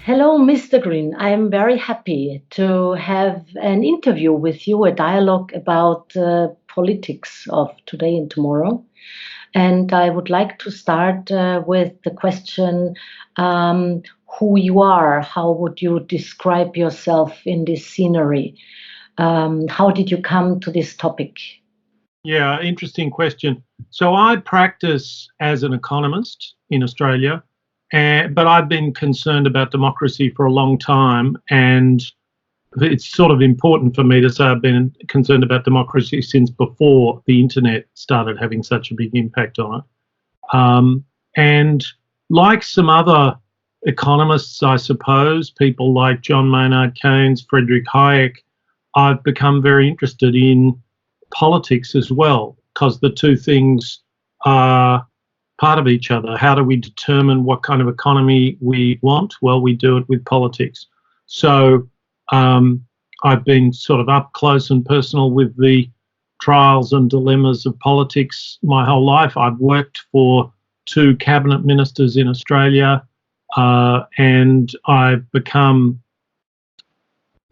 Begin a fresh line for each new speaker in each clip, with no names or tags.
Hello, Mr. Green. I am very happy to have an interview with you, a dialogue about politics of today and tomorrow. And I would like to start with the question who you are. How would you describe yourself in this scenery? How did you come to this topic?
Yeah, interesting question. So I practice as an economist in Australia, but I've been concerned about democracy for a long time, and it's sort of important for me to say I've been concerned about democracy since before the internet started having such a big impact on it. And like some other economists, I suppose, people like John Maynard Keynes, Friedrich Hayek, I've become very interested in politics as well, because the two things are part of each other. How do we determine what kind of economy we want? Well, we do it with politics. So I've been sort of up close and personal with the trials and dilemmas of politics my whole life. I've worked for two cabinet ministers in Australia, and I've become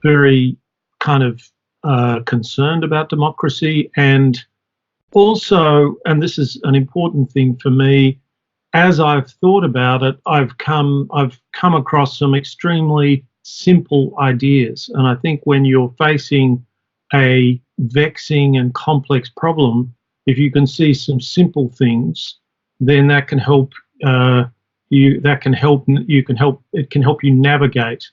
very kind of concerned about democracy, and also, and this is an important thing for me, as I've thought about it, I've come across some extremely simple ideas, and I think when you're facing a vexing and complex problem, if you can see some simple things, then that can help you. That can help you. Can help. It can help you navigate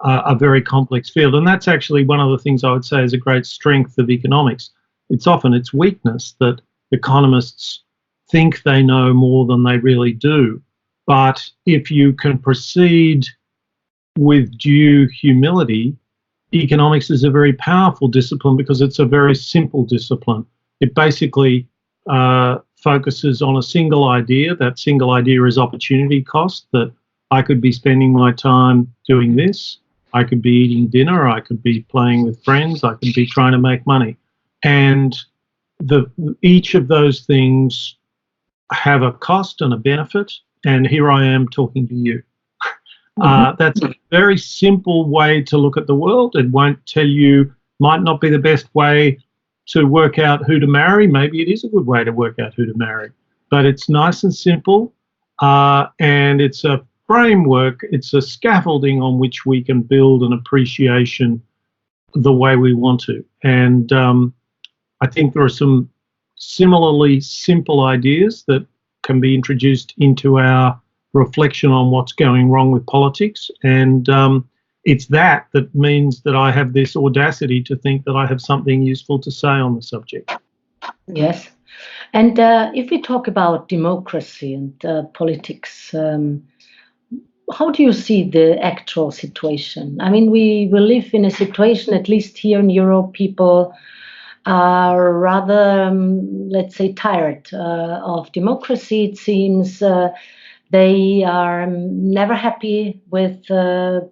a very complex field. And that's actually one of the things I would say is a great strength of economics. It's often its weakness that economists think they know more than they really do. But if you can proceed with due humility, economics is a very powerful discipline because it's a very simple discipline. It basically focuses on a single idea. That single idea is opportunity cost, that I could be spending my time doing this, I could be eating dinner, I could be playing with friends, I could be trying to make money. And each of those things have a cost and a benefit, and here I am talking to you. That's a very simple way to look at the world. It won't tell you, might not be the best way to work out who to marry. Maybe it is a good way to work out who to marry. But it's nice and simple, and it's a framework, it's a scaffolding on which we can build an appreciation the way we want to. And I think there are some similarly simple ideas that can be introduced into our reflection on what's going wrong with politics. And it's that means that I have this audacity to think that I have something useful to say on the subject.
Yes. And if we talk about democracy and politics, how do you see the actual situation? I mean, we live in a situation, at least here in Europe, people are rather, let's say, tired of democracy. It seems they are never happy with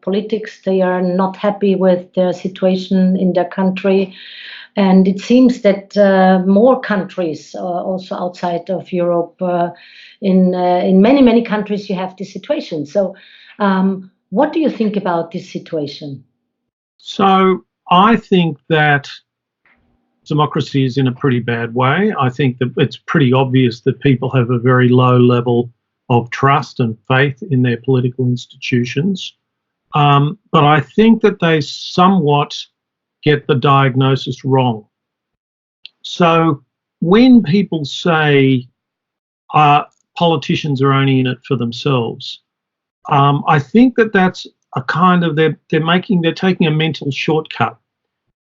politics. They are not happy with the situation in their country. And it seems that more countries, also outside of Europe, in many, many countries, you have this situation. So what do you think about this situation?
So I think that democracy is in a pretty bad way. I think that it's pretty obvious that people have a very low level of trust and faith in their political institutions. But I think that they somewhat get the diagnosis wrong. So when people say politicians are only in it for themselves, I think that that's a kind of they're taking a mental shortcut,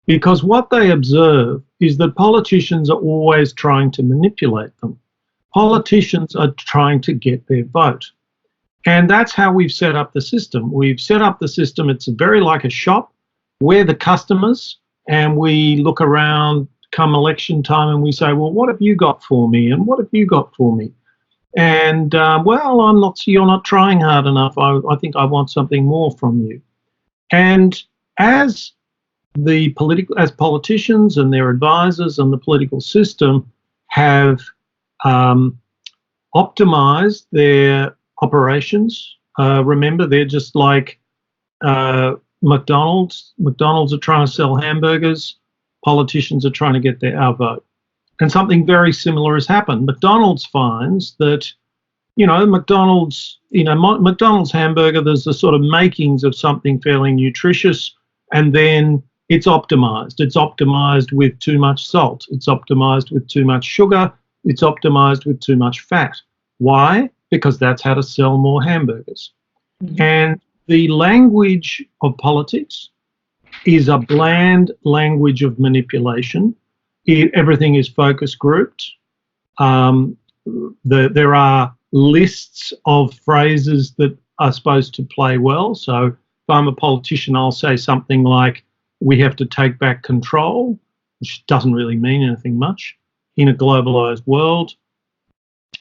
because what they observe is that politicians are always trying to manipulate them. Politicians are trying to get their vote. And that's how we've set up the system. We've set up the system, it's very like a shop. We're the customers, and we look around come election time and we say, well, what have you got for me? And what have you got for me? And, well, you're not trying hard enough. I think I want something more from you. And as politicians and their advisors and the political system have optimized their operations, remember, they're just like McDonald's are trying to sell hamburgers. Politicians are trying to get our vote. And something very similar has happened. McDonald's finds that, McDonald's hamburger, there's the sort of makings of something fairly nutritious, and then it's optimized. It's optimized with too much salt. It's optimized with too much sugar. It's optimized with too much fat. Why? Because that's how to sell more hamburgers. Mm-hmm. And the language of politics is a bland language of manipulation. Everything is focus grouped. There are lists of phrases that are supposed to play well. So if I'm a politician, I'll say something like, we have to take back control, which doesn't really mean anything much. In a globalized world,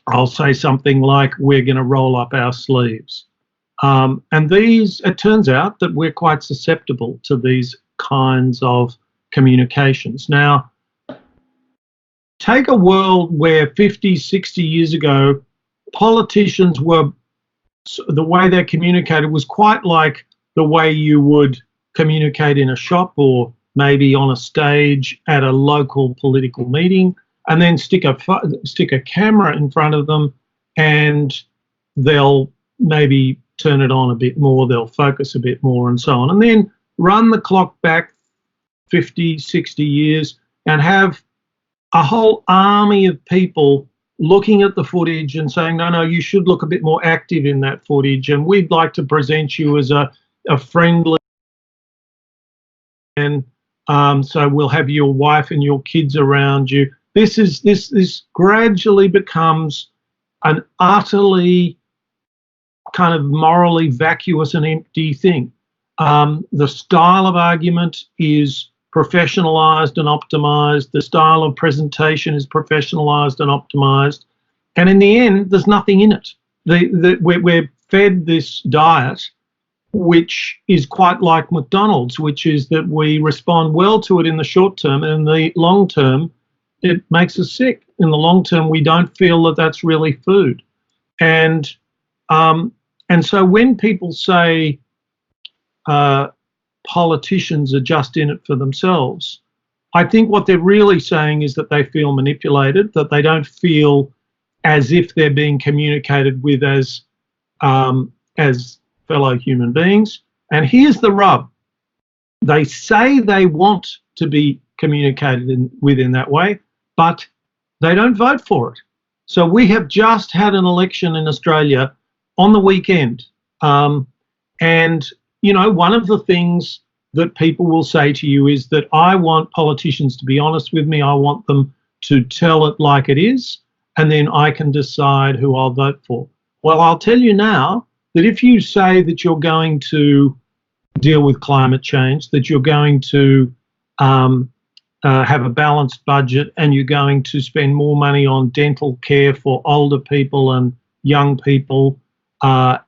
I'll say something like, we're going to roll up our sleeves. And it turns out that we're quite susceptible to these kinds of communications. Now, take a world where 50, 60 years ago, politicians the way they communicated was quite like the way you would communicate in a shop or maybe on a stage at a local political meeting, and then stick a camera in front of them, and they'll maybe turn it on a bit more, they'll focus a bit more, and so on. And then run the clock back 50, 60 years and have a whole army of people looking at the footage and saying, no, you should look a bit more active in that footage, and we'd like to present you as a friendly, and so we'll have your wife and your kids around you. This gradually becomes an utterly kind of morally vacuous and empty thing. The style of argument is professionalized and optimized. The style of presentation is professionalized and optimized. And in the end, there's nothing in it. We're fed this diet, which is quite like McDonald's, which is that we respond well to it in the short term, and in the long term, it makes us sick. In the long term, we don't feel that that's really food. And so when people say politicians are just in it for themselves, I think what they're really saying is that they feel manipulated, that they don't feel as if they're being communicated with as fellow human beings. And here's the rub. They say they want to be communicated with in that way, but they don't vote for it. So we have just had an election in Australia on the weekend. And, one of the things that people will say to you is that I want politicians to be honest with me. I want them to tell it like it is, and then I can decide who I'll vote for. Well, I'll tell you now that if you say that you're going to deal with climate change, that you're going to have a balanced budget, and you're going to spend more money on dental care for older people and young people,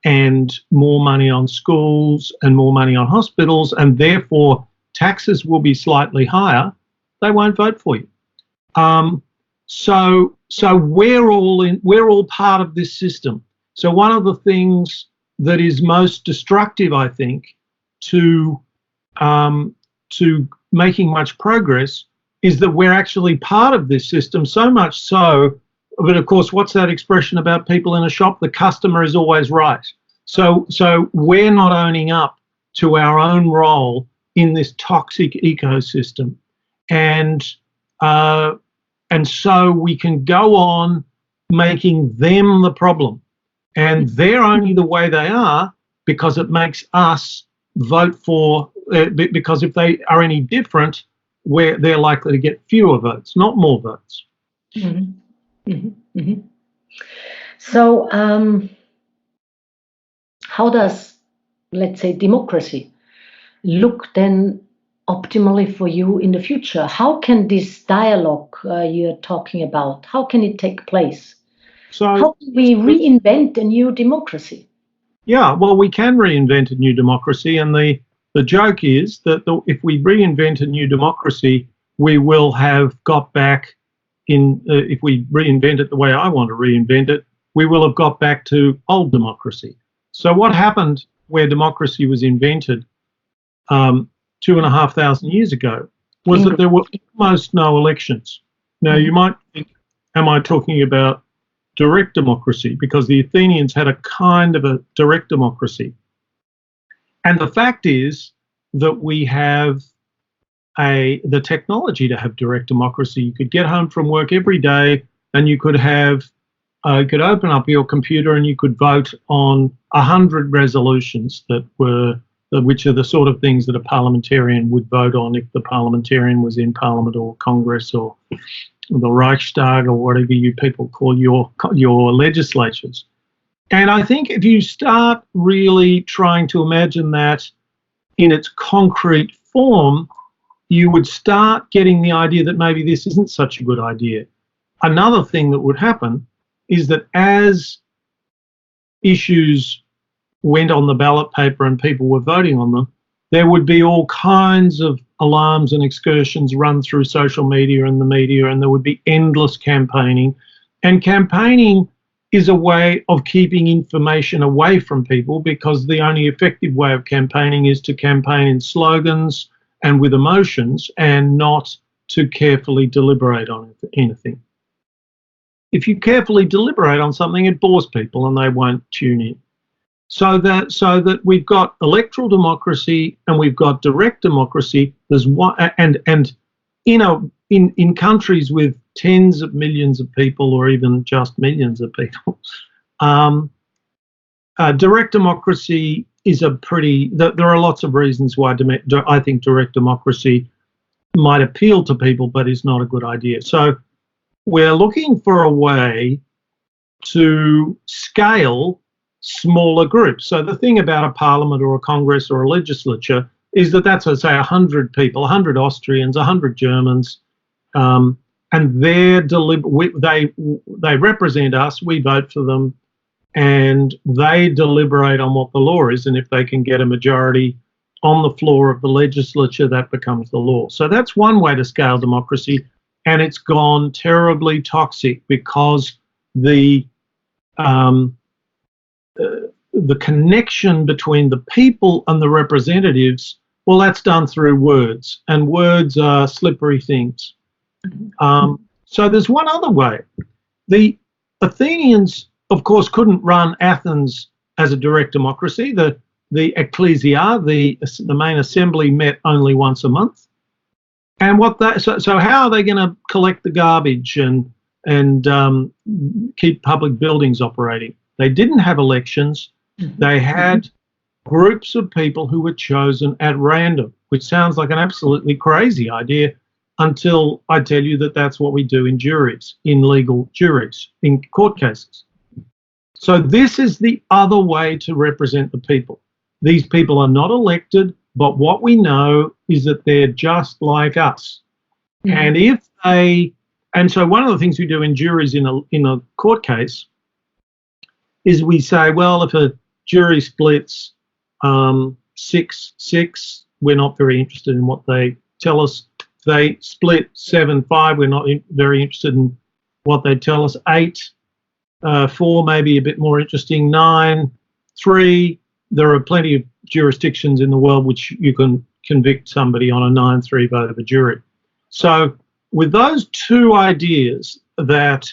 and more money on schools and more money on hospitals, and therefore taxes will be slightly higher, they won't vote for you. So we're all part of this system. So one of the things that is most destructive, I think, to making much progress is that we're actually part of this system, so much so. But of course, what's that expression about people in a shop? The customer is always right. So we're not owning up to our own role in this toxic ecosystem, and so we can go on making them the problem, and they're only the way they are because it makes us vote for. Because if they are any different, they're likely to get fewer votes, not more votes.
Mm-hmm. Mm-hmm. Mm-hmm. So how does, let's say, democracy look then optimally for you in the future? How can this dialogue you're talking about, how can it take place? So how can we reinvent a new democracy?
Yeah, well, we can reinvent a new democracy, and the joke is that if we reinvent a new democracy, we will have got back if we reinvent it the way I want to reinvent it, we will have got back to old democracy. So what happened where democracy was invented 2,500 years ago was that there were almost no elections. Now, you might think, am I talking about direct democracy? Because the Athenians had a kind of a direct democracy. And the fact is that we have the technology to have direct democracy. You could get home from work every day and you could have, you could open up your computer and you could vote on 100 resolutions which are the sort of things that a parliamentarian would vote on if the parliamentarian was in Parliament or Congress or the Reichstag or whatever you people call your legislatures. And I think if you start really trying to imagine that in its concrete form, you would start getting the idea that maybe this isn't such a good idea. Another thing that would happen is that as issues went on the ballot paper and people were voting on them, there would be all kinds of alarms and excursions run through social media and the media, and there would be endless campaigning. And campaigning is a way of keeping information away from people, because the only effective way of campaigning is to campaign in slogans and with emotions and not to carefully deliberate on anything. If you carefully deliberate on something, it bores people and they won't tune in. So that we've got electoral democracy and we've got direct democracy. There's one, and in countries with tens of millions of people or even just millions of people, direct democracy is a pretty. There are lots of reasons why I think direct democracy might appeal to people, but is not a good idea. So we're looking for a way to scale smaller groups. So the thing about a parliament or a congress or a legislature is that that's, say, 100 people, 100 Austrians, 100 Germans, and they represent us, we vote for them, and they deliberate on what the law is, and if they can get a majority on the floor of the legislature, that becomes the law. So that's one way to scale democracy, and it's gone terribly toxic because the connection between the people and the representatives, well, that's done through words, and words are slippery things. So there's one other way. The Athenians, of course, couldn't run Athens as a direct democracy. The ecclesia, the main assembly, met only once a month. And so how are they going to collect the garbage and keep public buildings operating? They didn't have elections. They had groups of people who were chosen at random, which sounds like an absolutely crazy idea until I tell you that that's what we do in juries, in legal juries, in court cases. So this is the other way to represent the people. These people are not elected, but what we know is that they're just like us. And so one of the things we do in juries in a court case is we say, well, if a jury splits 6-6, we're not very interested in what they tell us. If they split 7-5, we're not very interested in what they tell us. 8-4, maybe a bit more interesting. 9-3, there are plenty of jurisdictions in the world which you can convict somebody on a 9-3 vote of a jury. So with those two ideas, that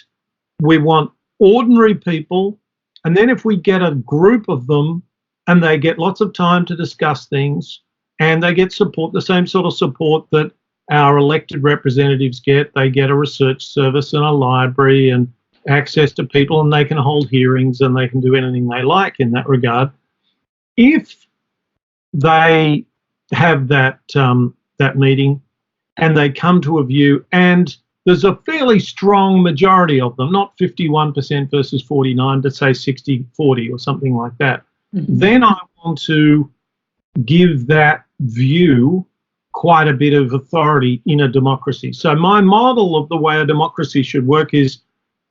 we want ordinary people, and then if we get a group of them and they get lots of time to discuss things and they get support, the same sort of support that our elected representatives get, they get a research service and a library and access to people, and they can hold hearings and they can do anything they like in that regard. If they have that meeting and they come to a view, and there's a fairly strong majority of them, not 51% versus 49, but say 60-40 or something like that, then I want to give that view quite a bit of authority in a democracy. So my model of the way a democracy should work is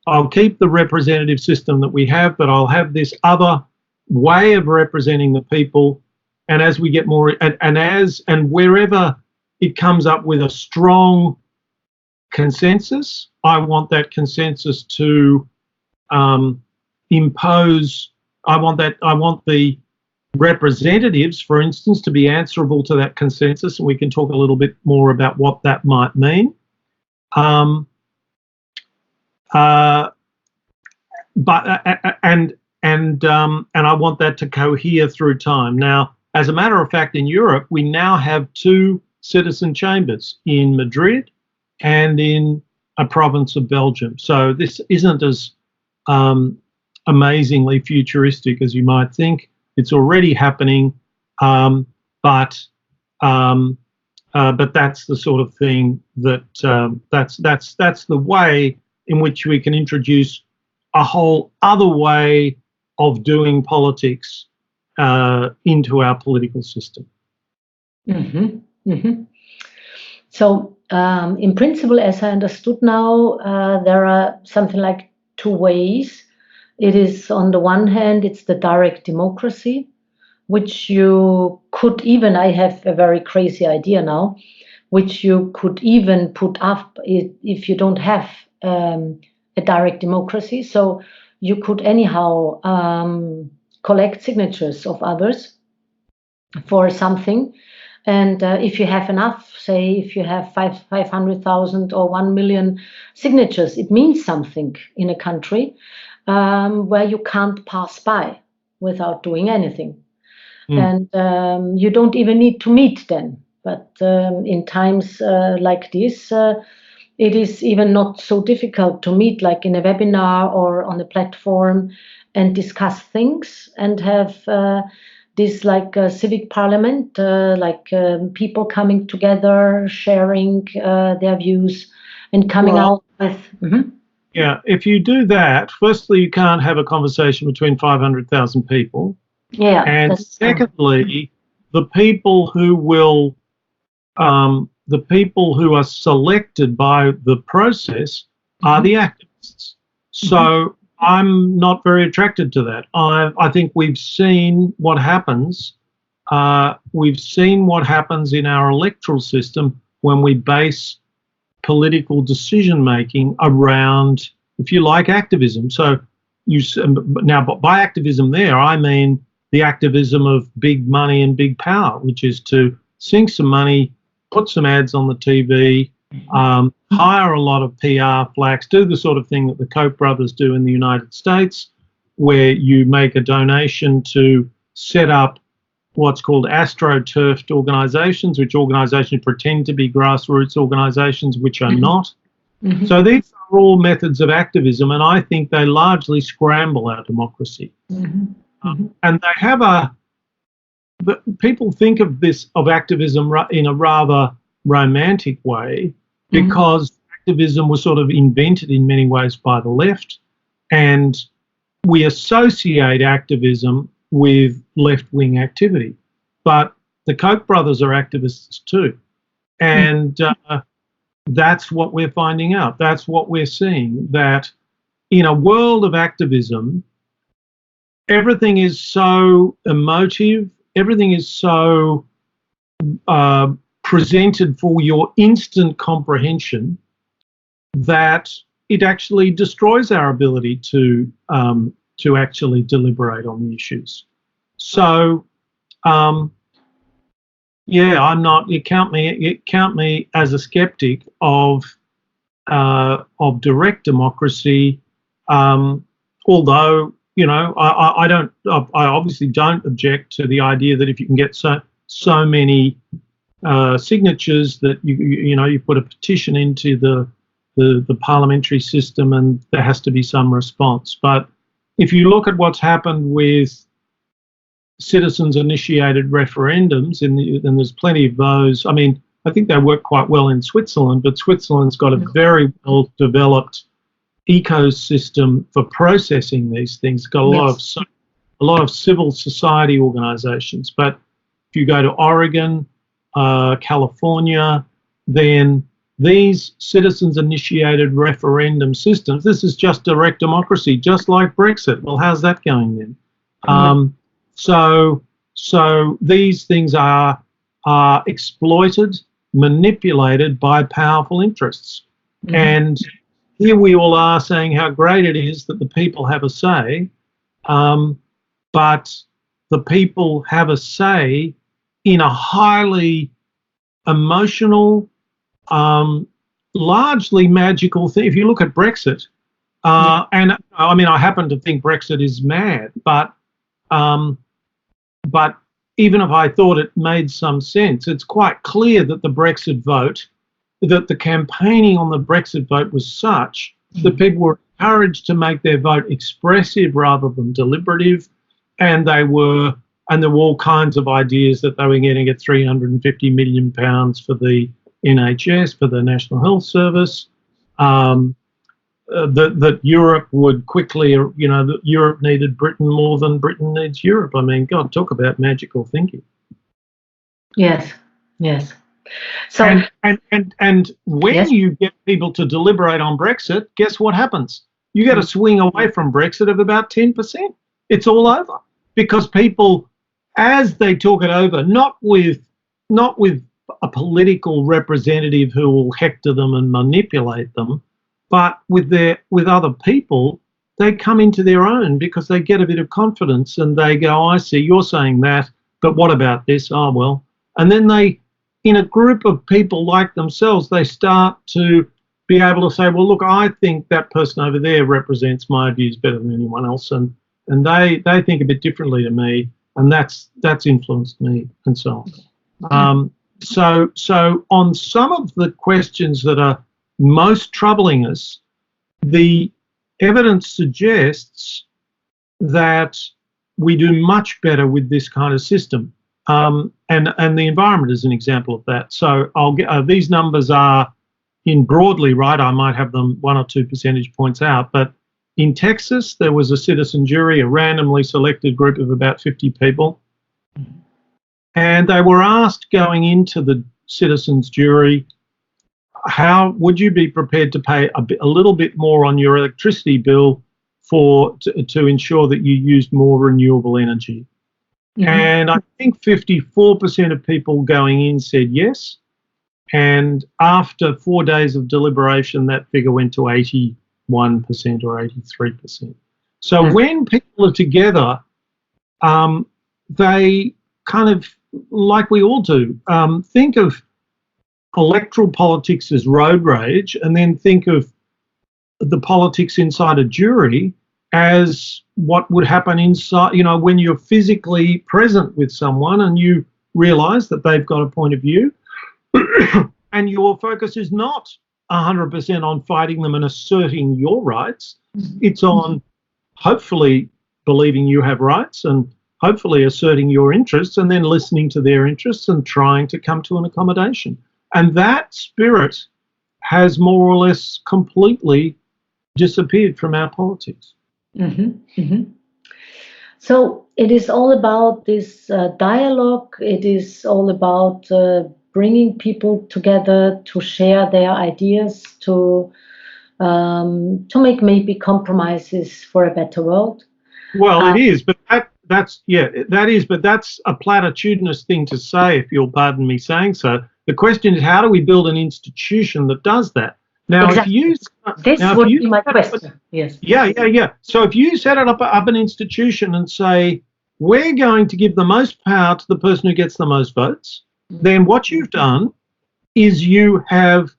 I'll keep the representative system that we have, but I'll have this other way of representing the people. And as we get more, and wherever it comes up with a strong consensus, I want that consensus to impose. I want the representatives, for instance, to be answerable to that consensus, and we can talk a little bit more about what that might mean. And I want that to cohere through time. Now, as a matter of fact, in Europe, we now have 2 citizen chambers in Madrid and in a province of Belgium. So this isn't as amazingly futuristic as you might think. It's already happening, but that's the sort of thing that that's the way in which we can introduce a whole other way of doing politics into our political system.
Mm-hmm. Mm-hmm. So, in principle, as I understood now, there are something like 2 ways. It is, on the one hand, it's the direct democracy, which you could even, I have a very crazy idea now, which you could even put up if you don't have a direct democracy. So you could anyhow collect signatures of others for something. And if you have enough, say if you have 500,000 or 1 million signatures, it means something in a country where you can't pass by without doing anything. And you don't even need to meet then. But in times like this, it is even not so difficult to meet, like in a webinar or on a platform, and discuss things and have this like civic parliament, people coming together, sharing their views and coming out with. Mm-hmm.
Yeah, if you do that, firstly, you can't have a conversation between 500,000 people.
Yeah.
And secondly, the people who are selected by the process are the activists. So I'm not very attracted to that. I think we've seen what happens. We've seen what happens in our electoral system when we base political decision making around, if you like, activism. So now, by activism there, I mean the activism of big money and big power, which is to sink some money, put some ads on the TV, hire a lot of PR flacks, do the sort of thing that the Koch brothers do in the United States, where you make a donation to set up what's called astroturfed organizations, which organizations pretend to be grassroots organizations, which are not. So these are all methods of activism, and I think they largely scramble our democracy. And they have people think of activism in a rather romantic way, because activism was sort of invented in many ways by the left, and we associate activism with left-wing activity. But the Koch brothers are activists too. And that's what we're finding out. That's what we're seeing, that in a world of activism, everything is so emotive, everything is so presented for your instant comprehension that it actually destroys our ability to actually deliberate on the issues. So, I'm not. You count me as a skeptic of direct democracy. Although, I obviously don't object to the idea that if you can get so many signatures that you put a petition into the parliamentary system, and there has to be some response. But if you look at what's happened with citizens-initiated referendums, and there's plenty of those. I mean, I think they work quite well in Switzerland, but Switzerland's got a very well-developed ecosystem for processing these things. It's got a lot of civil society organisations. But if you go to Oregon, California, then these citizens-initiated referendum systems, this is just direct democracy, just like Brexit. Well, how's that going then? So these things are exploited, manipulated by powerful interests. And here we all are saying how great it is that the people have a say, but the people have a say in a highly emotional, largely magical thing. If you look at Brexit, and I mean, I happen to think Brexit is mad, but even if I thought it made some sense, it's quite clear that the Brexit vote, that the campaigning on the Brexit vote was such that people were encouraged to make their vote expressive rather than deliberative, and there were all kinds of ideas that they were going to get £350 million for the NHS, for the National Health Service, that Europe would quickly, that Europe needed Britain more than Britain needs Europe. I mean, God, talk about magical thinking.
Yes, yes. So
and when you get people to deliberate on Brexit, guess what happens? You get a swing away from Brexit of about 10%. It's all over because people, as they talk it over, not with a political representative who will hector them and manipulate them, but with other people, they come into their own because they get a bit of confidence and they go, I see, you're saying that, but what about this? Oh, well. And then they, in a group of people like themselves, they start to be able to say, well, look, I think that person over there represents my views better than anyone else, and they think a bit differently to me, and that's influenced me, and so on. So on some of the questions that are most troubling us, the evidence suggests that we do much better with this kind of system. And the environment is an example of that. So I'll get these numbers are in broadly right. I might have them 1 or 2 percentage points out, but in Texas there was a citizen jury, a randomly selected group of about 50 people, and they were asked going into the citizens jury, how would you be prepared to pay a little bit more on your electricity bill to ensure that you used more renewable energy? And I think 54% of people going in said yes. And after 4 days of deliberation, that figure went to 81% or 83%. So when people are together, they kind of, like we all do, think of electoral politics as road rage, and then think of the politics inside a jury as what would happen inside, when you're physically present with someone and you realise that they've got a point of view and your focus is not 100% on fighting them and asserting your rights. It's on hopefully believing you have rights and hopefully asserting your interests and then listening to their interests and trying to come to an accommodation. And that spirit has more or less completely disappeared from our politics.
So it is all about this dialogue. It is all about bringing people together to share their ideas, to make maybe compromises for a better world.
Well, it is, but that's a platitudinous thing to say, if you'll pardon me saying so. The question is, how do we build an institution that does that? Now,
exactly. This would be my question. Yes.
Yeah. So if you set up an institution and say, we're going to give the most power to the person who gets the most votes, then what you've done is you have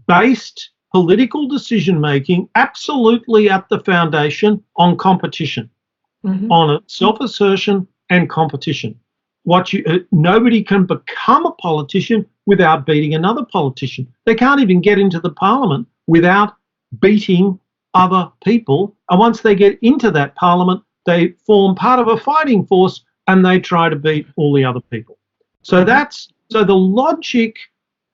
based political decision-making absolutely at the foundation on competition, on self-assertion and competition. Nobody can become a politician without beating another politician. They can't even get into the parliament without beating other people. And once they get into that parliament, they form part of a fighting force and they try to beat all the other people. So the logic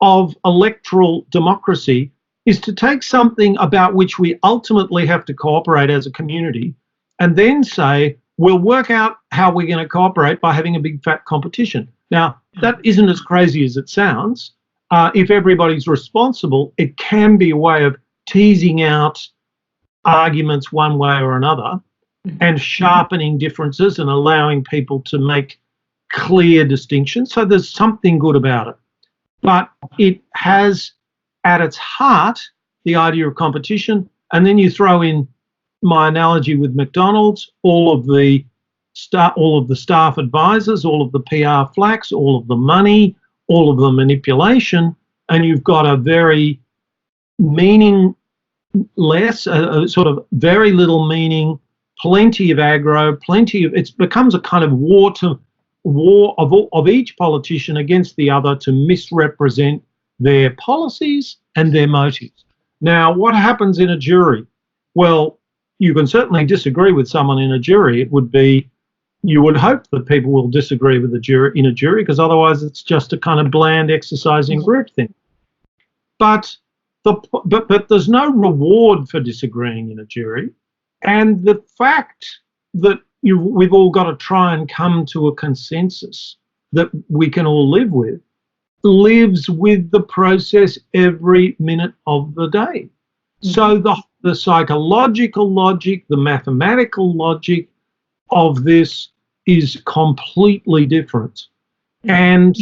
of electoral democracy is to take something about which we ultimately have to cooperate as a community and then say, we'll work out how we're going to cooperate by having a big fat competition. Now, that isn't as crazy as it sounds. If everybody's responsible, it can be a way of teasing out arguments one way or another and sharpening differences and allowing people to make clear distinctions. So there's something good about it. But it has at its heart the idea of competition, and then you throw in my analogy with McDonald's, all of the all of the staff advisors, all of the PR flacks, all of the money, all of the manipulation, and you've got a very meaningless, sort of very little meaning, plenty of aggro, it becomes a kind of war of each politician against the other to misrepresent their policies and their motives. Now, what happens in a jury? Well, you can certainly disagree with someone in a jury. It would be, you would hope that people will disagree with the jury in a jury, because otherwise it's just a kind of bland exercise in group thing. But there's no reward for disagreeing in a jury, and the fact that we've all got to try and come to a consensus that we can all live with lives with the process every minute of the day. So the psychological logic, the mathematical logic of this is completely different. And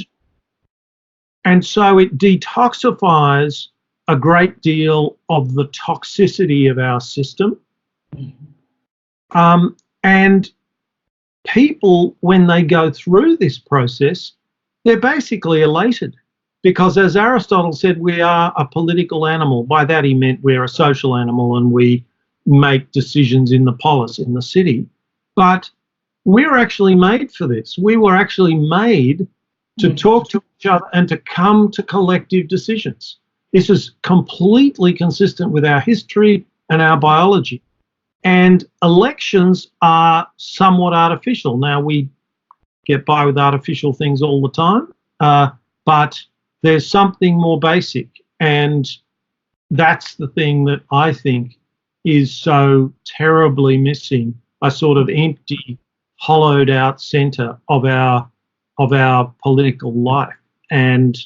so it detoxifies a great deal of the toxicity of our system. And people, when they go through this process, they're basically elated, because as Aristotle said, we are a political animal. By that he meant we're a social animal and we make decisions in the polis, in the city. But we're actually made for this. We were actually made to talk to each other and to come to collective decisions. This is completely consistent with our history and our biology. And elections are somewhat artificial. Now, we get by with artificial things all the time, but there's something more basic. And that's the thing that I think is so terribly missing, a sort of empty, hollowed out centre of our political life. And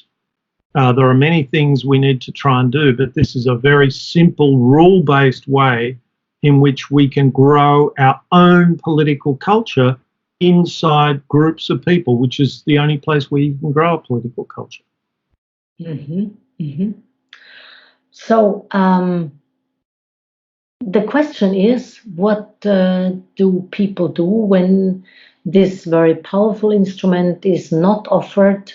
there are many things we need to try and do, but this is a very simple, rule-based way in which we can grow our own political culture inside groups of people, which is the only place where you can grow a political culture.
So the question is, what do people do when this very powerful instrument is not offered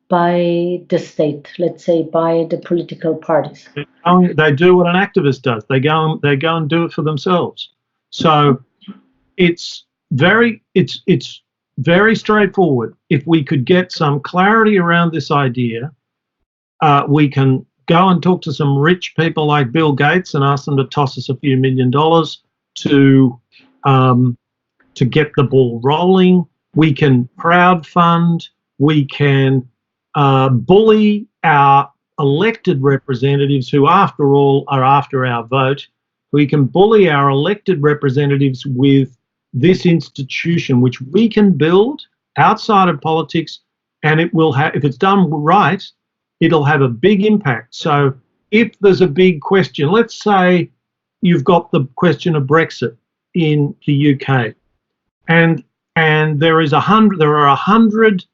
by the state, let's say by the political parties?
They do what an activist does. They go and do it for themselves. So it's very straightforward. If we could get some clarity around this idea, we can go and talk to some rich people like Bill Gates and ask them to toss us a few $1 million to get the ball rolling. We can crowdfund. We can bully our elected representatives, who after all are after our vote. We can bully our elected representatives with this institution, which we can build outside of politics, and it will have, if it's done right, it'll have a big impact. So if there's a big question, let's say you've got the question of Brexit in the UK, and there are 100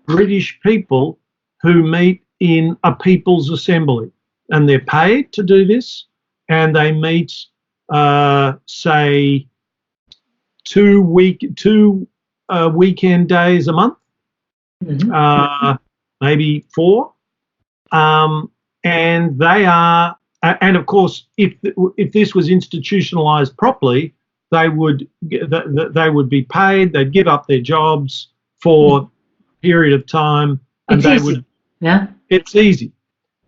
British people who meet in a people's assembly, and they're paid to do this, and they meet, say, two weekend days a month, maybe 4, and they are, and of course, if this was institutionalized properly, they would be paid. They'd give up their jobs for a period of time, and
it's
they
easy.
would.
Yeah,
it's easy.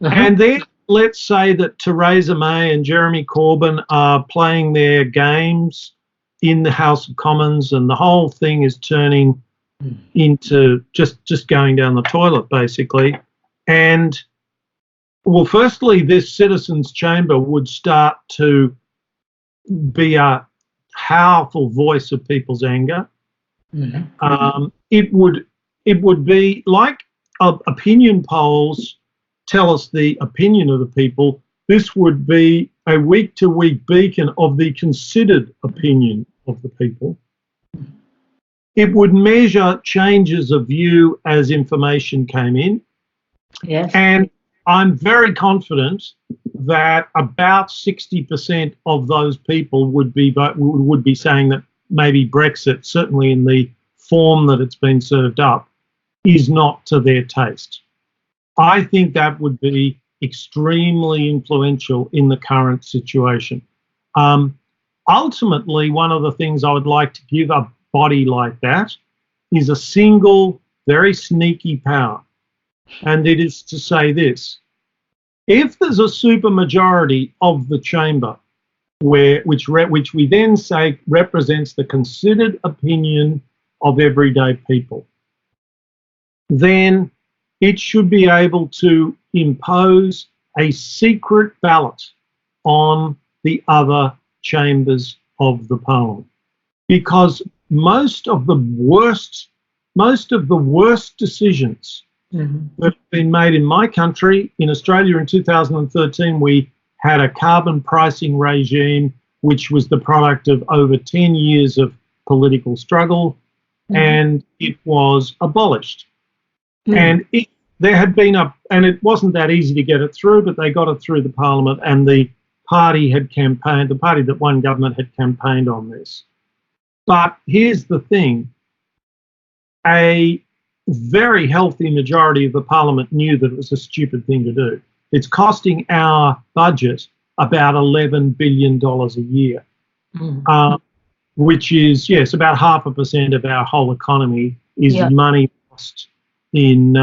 And then let's say that Theresa May and Jeremy Corbyn are playing their games in the House of Commons, and the whole thing is turning into just going down the toilet, basically. And, well, firstly, this citizens' chamber would start to be a powerful voice of people's anger. It would be like opinion polls tell us the opinion of the people. This would be a week-to-week beacon of the considered opinion of the people. It would measure changes of view as information came in.
Yes.
And I'm very confident that about 60% of those people would be saying that maybe Brexit, certainly in the form that it's been served up, is not to their taste. I think that would be extremely influential in the current situation. Ultimately, one of the things I would like to give a body like that is a single, very sneaky power. And it is to say this: if there's a supermajority of the chamber, which we then say represents the considered opinion of everyday people, then it should be able to impose a secret ballot on the other chambers of the parliament, because most of the worst decisions that have been made in my country, in Australia in 2013, we had a carbon pricing regime which was the product of over 10 years of political struggle, and it was abolished. And there had been and it wasn't that easy to get it through, but they got it through the parliament, and the party that won government had campaigned on this. But here's the thing: a very healthy majority of the parliament knew that it was a stupid thing to do. It's costing our budget about $11 billion a year, which is, yes, about 0.5% of our whole economy is money lost in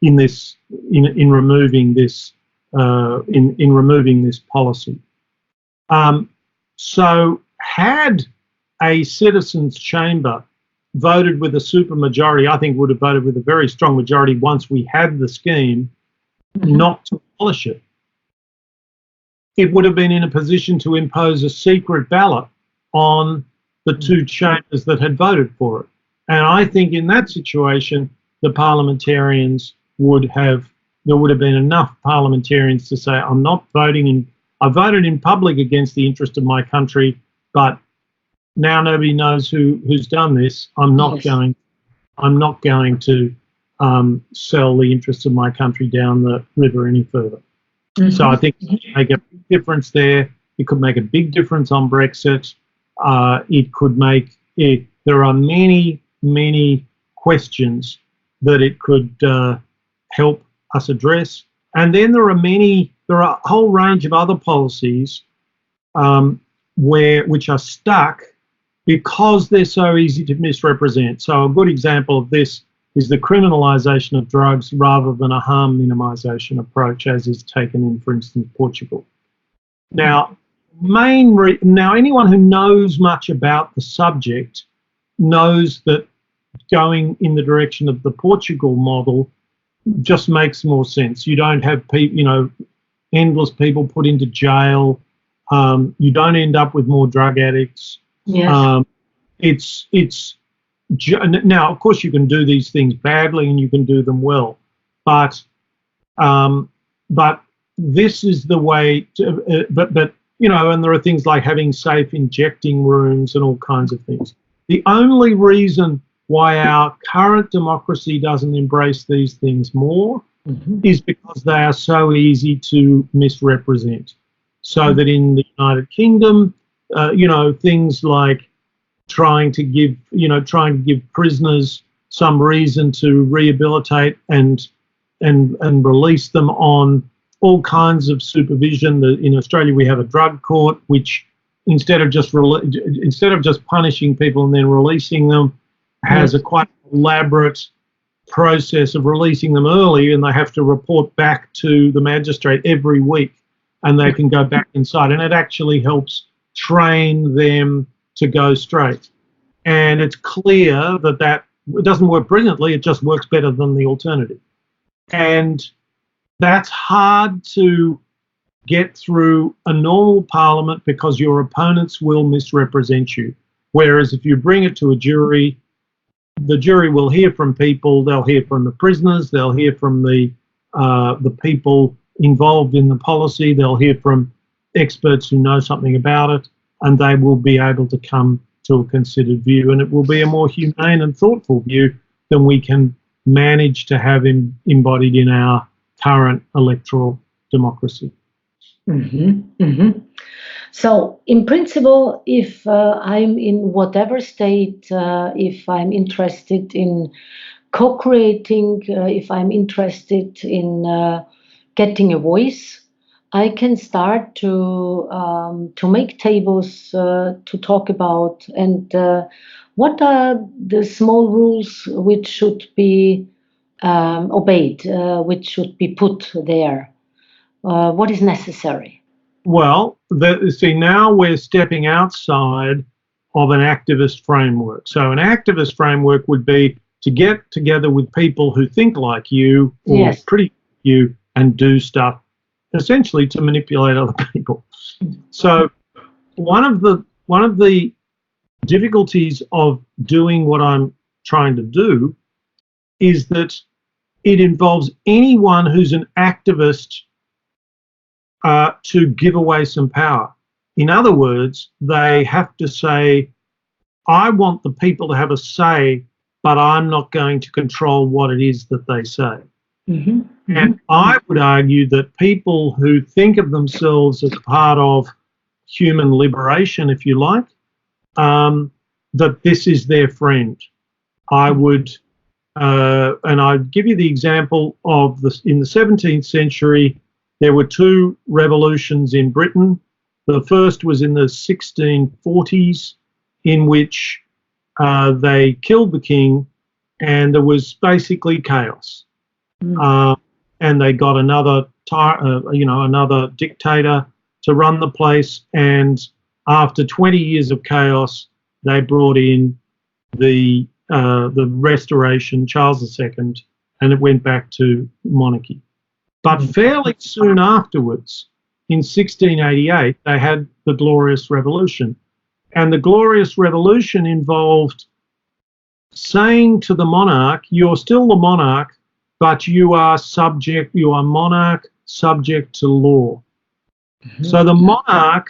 removing this removing this policy. So had a citizens' chamber voted with a supermajority, I think would have voted with a very strong majority once we had the scheme, not to abolish it. It would have been in a position to impose a secret ballot on the two chambers that had voted for it. And I think in that situation, the parliamentarians there would have been enough parliamentarians to say, I'm not voting I voted in public against the interest of my country, but now nobody knows who's done this. I'm not going to sell the interests of my country down the river any further. So I think it could make a big difference there. It could make a big difference on Brexit. It could make it. There are many questions that it could help us address, and then there are a whole range of other policies which are stuck because they're so easy to misrepresent. So a good example of this is the criminalisation of drugs rather than a harm minimisation approach, as is taken in, for instance, Portugal. Now, anyone who knows much about the subject knows that going in the direction of the Portugal model just makes more sense. You don't have endless people put into jail. You don't end up with more drug addicts. Yes. Now, of course, you can do these things badly and you can do them well, but this is the way to. And there are things like having safe injecting rooms and all kinds of things. The only reason why our current democracy doesn't embrace these things more is because they are so easy to misrepresent. So that in the United Kingdom, things like trying to give prisoners some reason to rehabilitate and release them on all kinds of supervision. In Australia, we have a drug court, which instead of just punishing people and then releasing them, has a quite elaborate process of releasing them early, and they have to report back to the magistrate every week, and they can go back inside, and it actually helps train them to go straight. And it's clear that it doesn't work brilliantly, it just works better than the alternative. And that's hard to get through a normal parliament because your opponents will misrepresent you. Whereas if you bring it to a jury, the jury will hear from people, they'll hear from the prisoners, they'll hear from the people involved in the policy, they'll hear from experts who know something about it, and they will be able to come to a considered view, and it will be a more humane and thoughtful view than we can manage to have embodied in our current electoral democracy.
Mhm, mhm. So, in principle, if I'm in whatever state, if I'm interested in co-creating, if I'm interested in getting a voice, I can start to make tables to talk about, and what are the small rules which should be obeyed, which should be put there. What is necessary?
Well, see, now we're stepping outside of an activist framework. So, an activist framework would be to get together with people who think like you or
Yes.
pretty you and do stuff essentially to manipulate other people. So, one of the difficulties of doing what I'm trying to do is that it involves anyone who's an activist to give away some power. In other words, they have to say, I want the people to have a say, but I'm not going to control what it is that they say.
Mhm,
And
mhm,
I would argue that people who think of themselves as part of human liberation, if you like, that this is their friend. I would, and I'd give you the example of this in the 17th century. There were two revolutions in Britain. The first was in the 1640s, in which they killed the king, and there was basically chaos.
mm,
Uh, and they got another dictator to run the place. And after 20 years of chaos, they brought in the Restoration, Charles II, and it went back to monarchy. But
mm,
fairly soon afterwards, in 1688, they had the Glorious Revolution. And the Glorious Revolution involved saying to the monarch, you're still the monarch, but you are monarch subject to law.
mhm,
So the monarch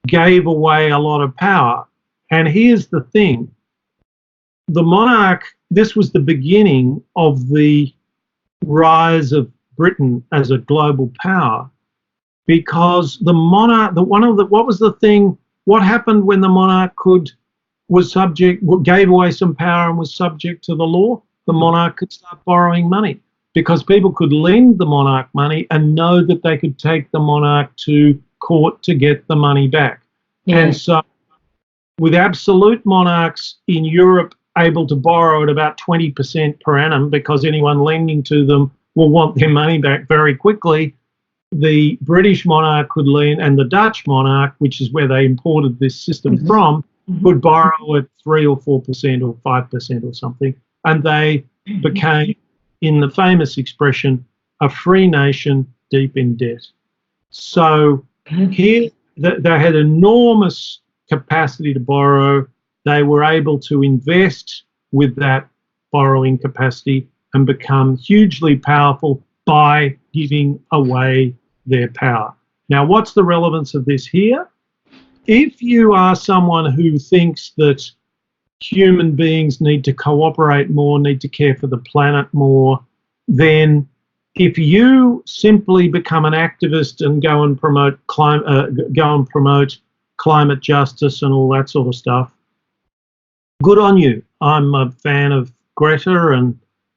gave away a lot of power. And here's the thing, the monarch, this was the beginning of the rise of Britain as a global power, because the monarch, what was the thing, what happened when the monarch gave away some power and was subject to the law? The monarch could start borrowing money because people could lend the monarch money and know that they could take the monarch to court to get the money back. And
yes.
so, with absolute monarchs in Europe able to borrow at about 20% per annum because anyone lending to them will want their money back very quickly, the British monarch could lend, and the Dutch monarch, which is where they imported this system
Mhm,
from,
mhm,
could borrow at 3 or 4% or 5% or something. And they became, in the famous expression, a free nation deep in debt. So
mhm,
here they had enormous capacity to borrow. They were able to invest with that borrowing capacity and become hugely powerful by giving away their power. Now, what's the relevance of this here? If you are someone who thinks that human beings need to cooperate more, need to care for the planet more, then if you simply become an activist and go and promote climate justice and all that sort of stuff, good on you. I'm a fan of Greta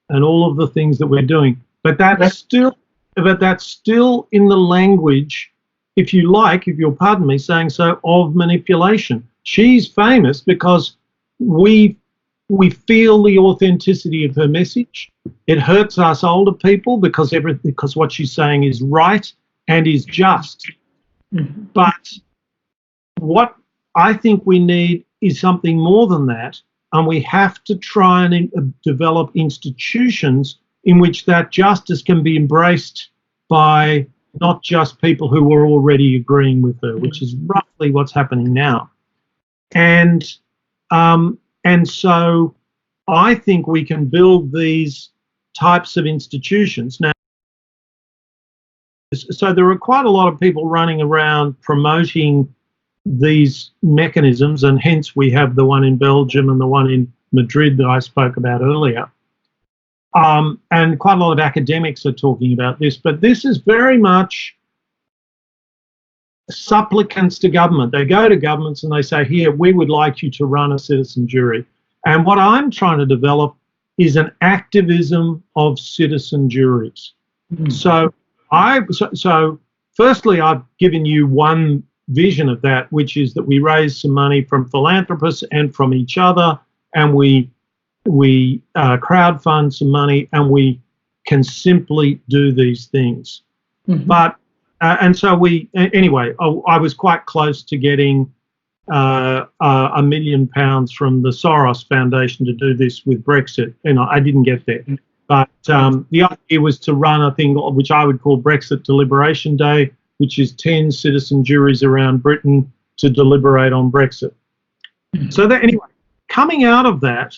and all of the things that we're doing, but that's
yes,
still in the language, if you'll pardon me saying so, of manipulation. She's famous because we we feel the authenticity of her message. It hurts us older people because what she's saying is right and is just.
mhm,
But what I think we need is something more than that, and we have to try and develop institutions in which that justice can be embraced by not just people who were already agreeing with her, which is roughly what's happening now. And and so I think we can build these types of institutions. Now, so there are quite a lot of people running around promoting these mechanisms, and hence we have the one in Belgium and the one in Madrid that I spoke about earlier. And quite a lot of academics are talking about this, but this is very much supplicants to government. They go to governments and they say, here, we would like you to run a citizen jury. And what I'm trying to develop is an activism of citizen juries. Mm. So firstly, I've given you one vision of that, which is that we raise some money from philanthropists and from each other, and we crowdfund some money, and we can simply do these things. Mm-hmm. But and so anyway, I was quite close to getting £1 million from the Soros Foundation to do this with Brexit. I didn't get there. But the idea was to run a thing which I would call Brexit Deliberation Day, which is 10 citizen juries around Britain to deliberate on Brexit. Mm-hmm. So that anyway, coming out of that,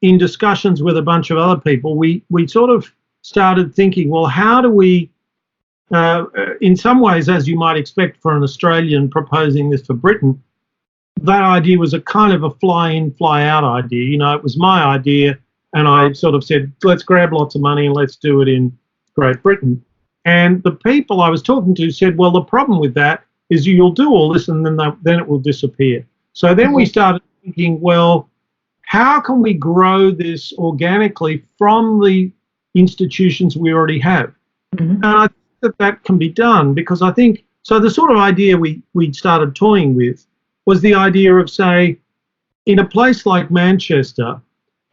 in discussions with a bunch of other people, we sort of started thinking, well, how do we, in some ways, as you might expect for an Australian proposing this for Britain, that idea was a kind of a fly-in, fly-out idea. It was my idea, and I sort of said, let's grab lots of money and let's do it in Great Britain. And the people I was talking to said, well, the problem with that is you'll do all this and then it will disappear. So then we started thinking, well, how can we grow this organically from the institutions we already have? Mm-hmm. And I think that can be done, because I think, so the sort of idea we started toying with was the idea of, say, in a place like Manchester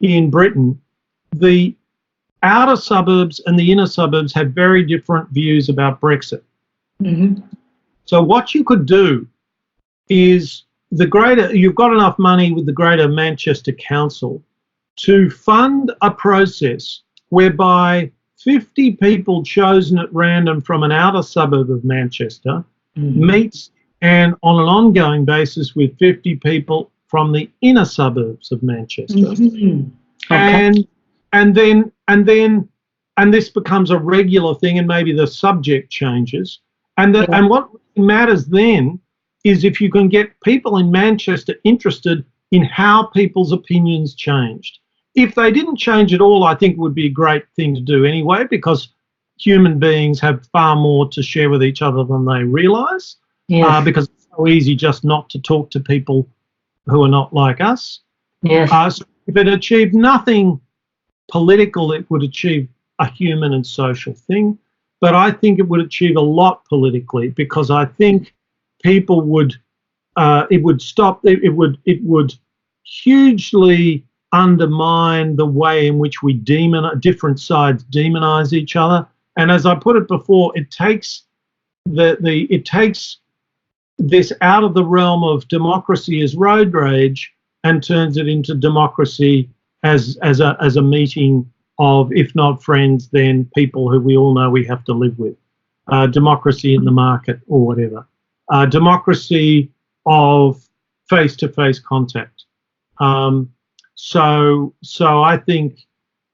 in Britain, the outer suburbs and the inner suburbs have very different views about Brexit. Mm-hmm. So what you could do is you've got enough money with the Greater Manchester Council to fund a process whereby 50 people chosen at random from an outer suburb of Manchester meets and on an ongoing basis with 50 people from the inner suburbs of Manchester. Mm-hmm. Okay. And this becomes a regular thing, and maybe the subject changes. And what matters then is if you can get people in Manchester interested in how people's opinions changed. If they didn't change at all, I think it would be a great thing to do anyway, because human beings have far more to share with each other than they realise. Yes. Because it's so easy just not to talk to people who are not like us. Yes. So if it achieved nothing political, it would achieve a human and social thing. But I think it would achieve a lot politically, because I think people would, it would hugely undermine the way in which we different sides demonize each other. And as I put it before, it takes this out of the realm of democracy as road rage and turns it into democracy as a meeting of, if not friends, then people who we all know we have to live with. Democracy in the market or whatever. Democracy of face-to-face contact. So I think,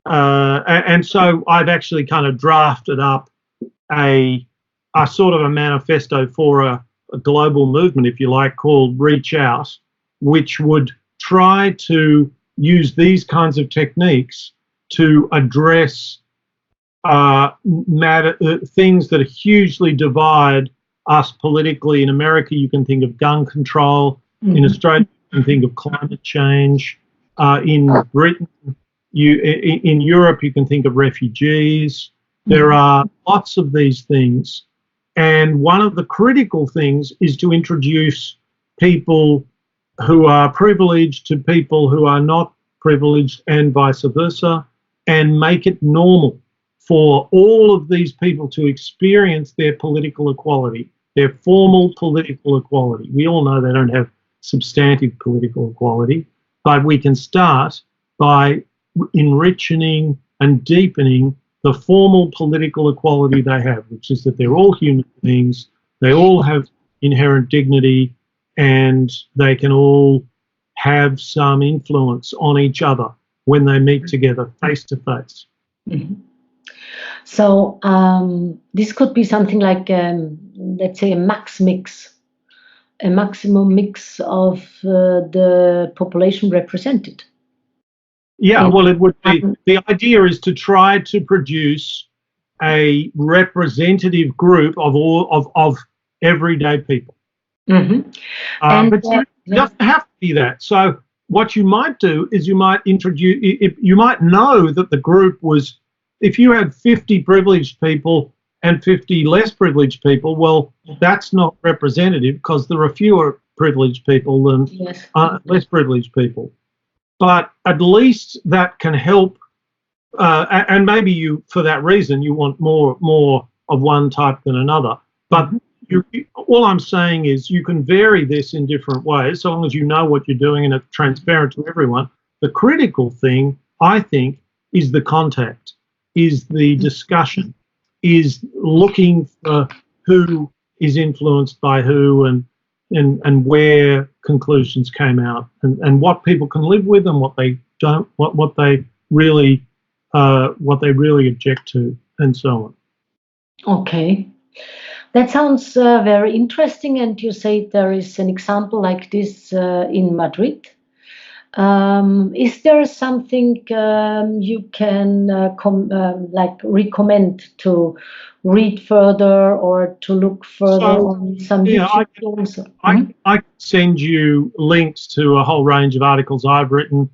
and so I've actually kind of drafted up a sort of a manifesto for a global movement, if you like, called Reach Out, which would try to use these kinds of techniques to address things that hugely divide us politically. In America, you can think of gun control. Mm-hmm. In Australia, you can think of climate change. In Britain, in Europe, you can think of refugees. There are lots of these things. And one of the critical things is to introduce people who are privileged to people who are not privileged, and vice versa, and make it normal for all of these people to experience their political equality, their formal political equality. We all know they don't have substantive political equality, but we can start by enriching and deepening the formal political equality they have, which is that they're all human beings, they all have inherent dignity, and they can all have some influence on each other when they meet together face to face.
Mm-hmm. So this could be something like, let's say, a maximum mix of the population represented.
Yeah, well, it would be. The idea is to try to produce a representative group of everyday people.
Mm-hmm.
But it doesn't have to be that. So what you might do is you might you might know that the group was, if you had 50 privileged people and 50 less privileged people, well, that's not representative because there are fewer privileged people than less privileged people. But at least that can help, and maybe you, for that reason, you want more of one type than another. But all I'm saying is you can vary this in different ways, so long as you know what you're doing and it's transparent to everyone. The critical thing, I think, is the contact, is the discussion, is looking for who is influenced by who and where conclusions came out and what people can live with and what they don't, what they really object to, and so on.
Okay. That sounds very interesting, and you say there is an example like this in Madrid. Is there something you can recommend to read further or to look further on some YouTube films?
I can send you links to a whole range of articles I've written.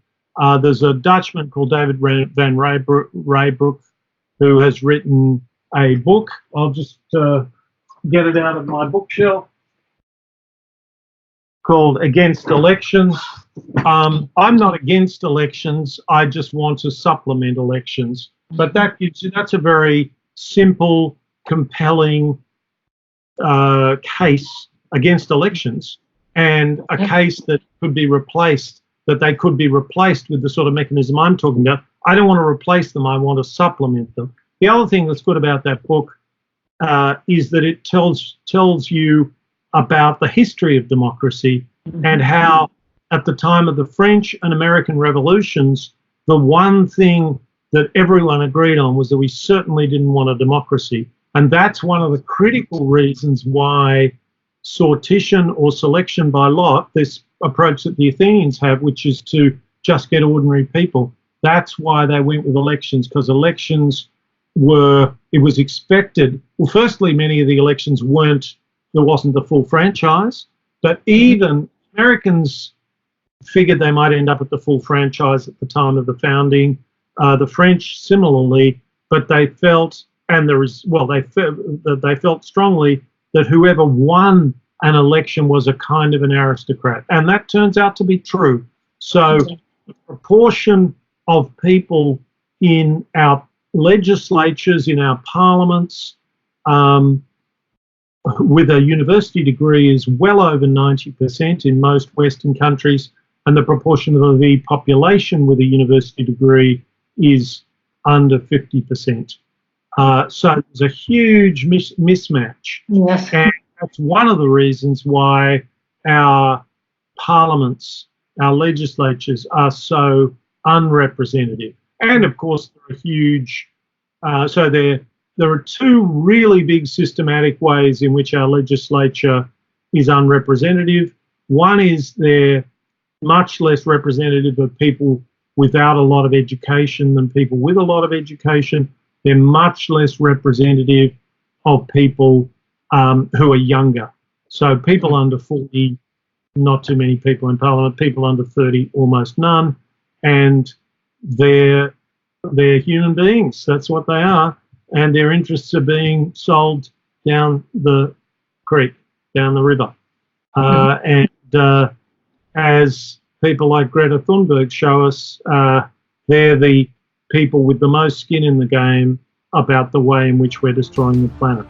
There's a Dutchman called David van Rijbroek who has written a book. I'll just get it out of my bookshelf, called Against Elections. I'm not against elections. I just want to supplement elections. But that's a very simple, compelling case against elections, and a case that could be replaced, that they could be replaced with the sort of mechanism I'm talking about. I don't want to replace them. I want to supplement them. The other thing that's good about that book is that it tells you about the history of democracy and how, at the time of the French and American revolutions, the one thing that everyone agreed on was that we certainly didn't want a democracy. And that's one of the critical reasons why sortition or selection by lot, this approach that the Athenians have, which is to just get ordinary people, that's why they went with elections, because elections it was expected. Well, firstly, many of the elections there wasn't the full franchise, but even Americans figured they might end up at the full franchise at the time of the founding. The French similarly, but they felt, they felt strongly that whoever won an election was a kind of an aristocrat, and that turns out to be true. So the proportion of people in our legislatures, in our parliaments, with a university degree is well over 90% in most Western countries, and the proportion of the population with a university degree is under 50%. So there's a huge mismatch.
Yes.
And that's one of the reasons why our parliaments, our legislatures are so unrepresentative. And of course, there are huge, there are two really big systematic ways in which our legislature is unrepresentative. One is they're much less representative of people without a lot of education than people with a lot of education. They're much less representative of people who are younger. So people under 40, not too many people in Parliament, people under 30, almost none. And they're human beings. That's what they are. And their interests are being sold down the creek, down the river. As people like Greta Thunberg show us, they're the people with the most skin in the game about the way in which we're destroying the planet.